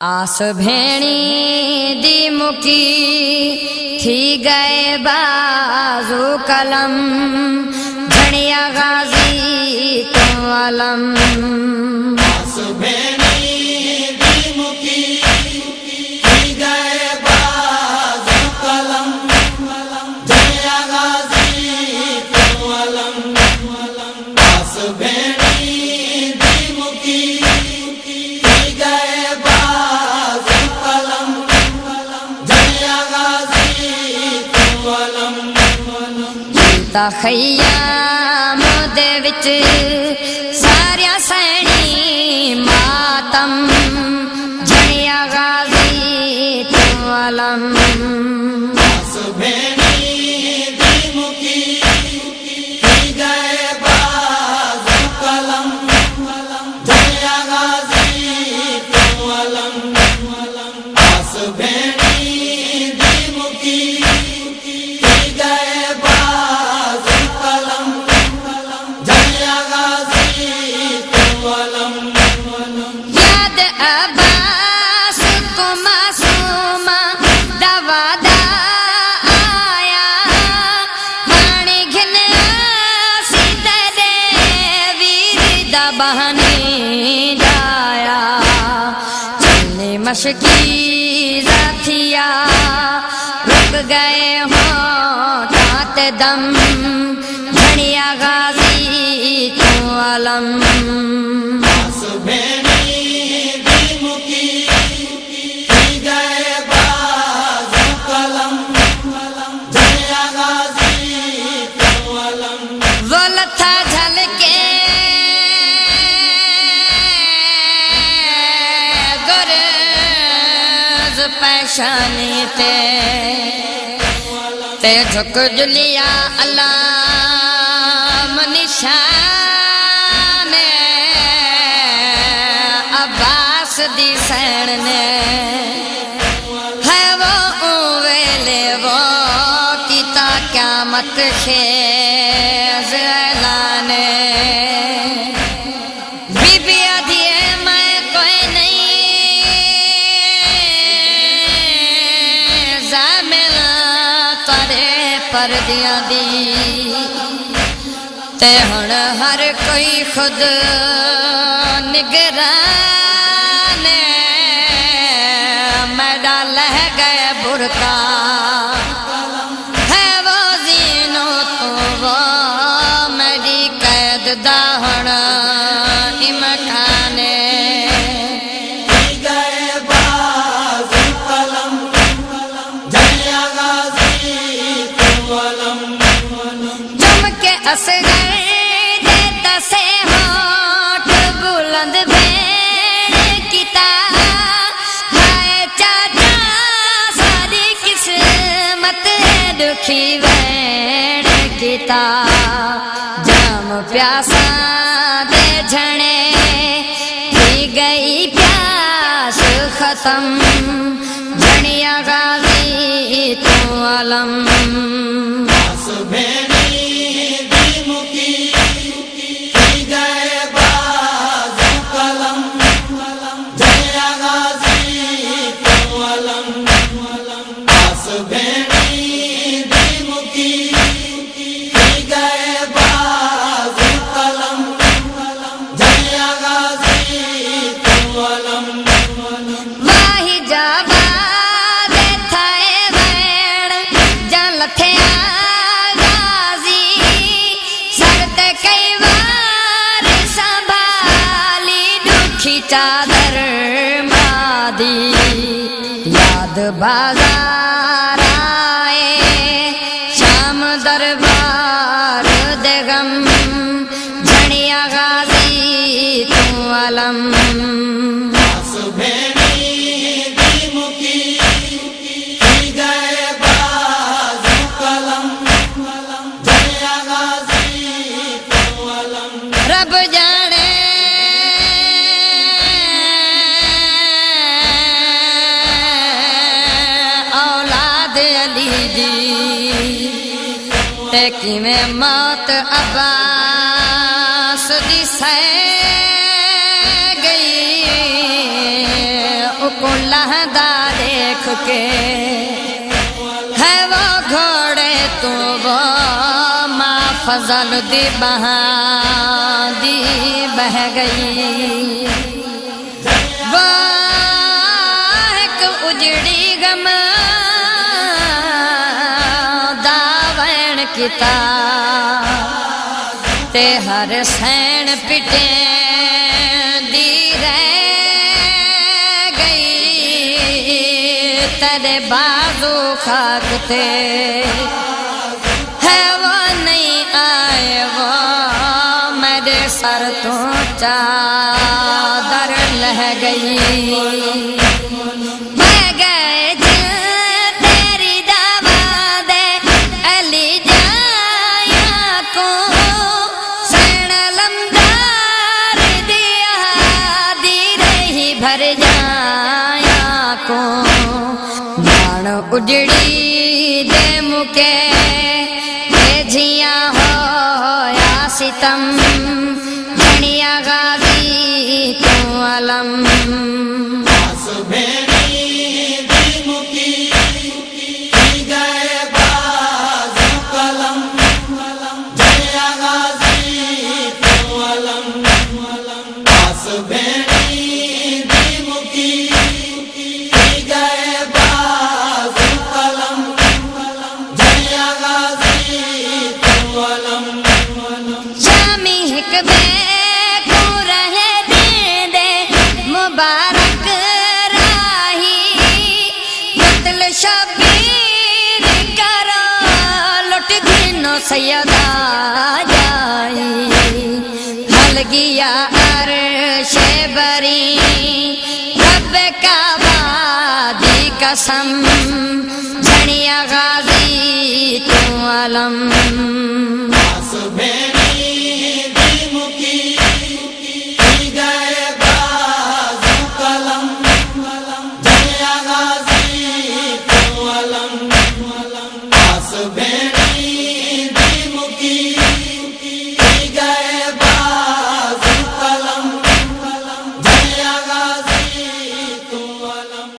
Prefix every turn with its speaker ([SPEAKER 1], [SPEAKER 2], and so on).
[SPEAKER 1] آس بھیڑی دی مکی تھی گئے بازو قلم بھڑیا غازی تو علم
[SPEAKER 2] آس بھیڑی دی مکی تھی گئے بازو قلم بھڑیا غازی تو علم آس بھیڑی دی مکی تھی گئے بازو قلم بھڑیا غازی تو علم
[SPEAKER 1] تا خیام دے وچ ساریا سینی ماتم بھڑیا غازی تو علم
[SPEAKER 2] آس بھیڑی دی مکی تھی گئے بازو قلم بھڑیا غازی تو علم آس بھیڑی دی مکی تھی گئے بازو قلم بھڑیا غازی تو علم
[SPEAKER 1] یاد عباس کو معصوم دوادا آیا پانی گھن آسی دے ویر دا بہانی ڈایا چلنے مشکی ذاتیا رک گئے ہوں تات دم بھڑیا غازی تو علم
[SPEAKER 2] آس بھیڑی دی مکی تھی گئے بازو قلم بھڑیا غازی تو علم
[SPEAKER 1] وہ لتھا جھلکے گرز پیشانی تے جھک جلیا علام نشان عباس دی سین نے ہے وہ ویلے وہ کیتا قیامت خیز اعلان بی بی آدھیے میں کوئی نہیں زامل تارے پردیاں دی تے ہن ہر کوئی خود نگران میڈا لہ گئے برکا ہے وہ زینو تو وہ میری قید دا ہن امکان
[SPEAKER 2] تھی گئے بازو قلم بھڑیا غازی تو علم
[SPEAKER 1] جم کے اصغر دیتا سے ہونٹ بلند بھیڑ کتا ہائے چاچا ساری قسمت دکھی بھیڑ کتا جام پیاسا دے جھنے تھی گئی پیاس ختم بھڑیا غازی تو علم
[SPEAKER 2] آس بھیڑی دی مکی تھی گئے بازو قلم بھڑیا غازی تو علم آس بھیڑی دی مکی تھی گئے بازو قلم بھڑیا غازی تو علم
[SPEAKER 1] واہی جاباد تھائے ویڑ جان لتھیا غازی سرد کئی وار سنبھالی دکھی چادر مادی یاد بازار آئے شام دربار دے غم بھڑیا غازی تو علم
[SPEAKER 2] آس بھیڑی دی مکی تھی گئے بازو قلم بھڑیا غازی تو علم
[SPEAKER 1] رب جانے اولاد علی دی تے کیویں موت عباس دی سہ گئی کو لہدا دیکھ کے ہے وہ گھوڑے تو وہ ماں فضل دی بہاں دی بہ گئی وہ ایک اجڑی گم داوین کتا تے ہر سین پٹے دی رہ گئی تیرے بازو خاک تے ہے وہ نہیں آئے وہ میرے سر تو چادر لہ گئی بہ گئے جن تیری دعوت علی جایا کو سین لمدار دیا دی رہی بھر جایا کو جان اجڑی دے مکے جھیاں ہو یا ستم جھنیا غازی تو علم
[SPEAKER 2] آس بھیڑی دی مکی کی گئے بازو قلم جنیا غازی تو علم آس بھیڑی دی مکی کی گئے بازو قلم جنیا غازی تو علم
[SPEAKER 1] شامی حکبے کو رہے دے مبارک راہی قتل شبیر کرو لٹ گھنو سیدہ جائی ہل گیا عرش بری رب کعبہ دی قسم جھنیا غازی تو علم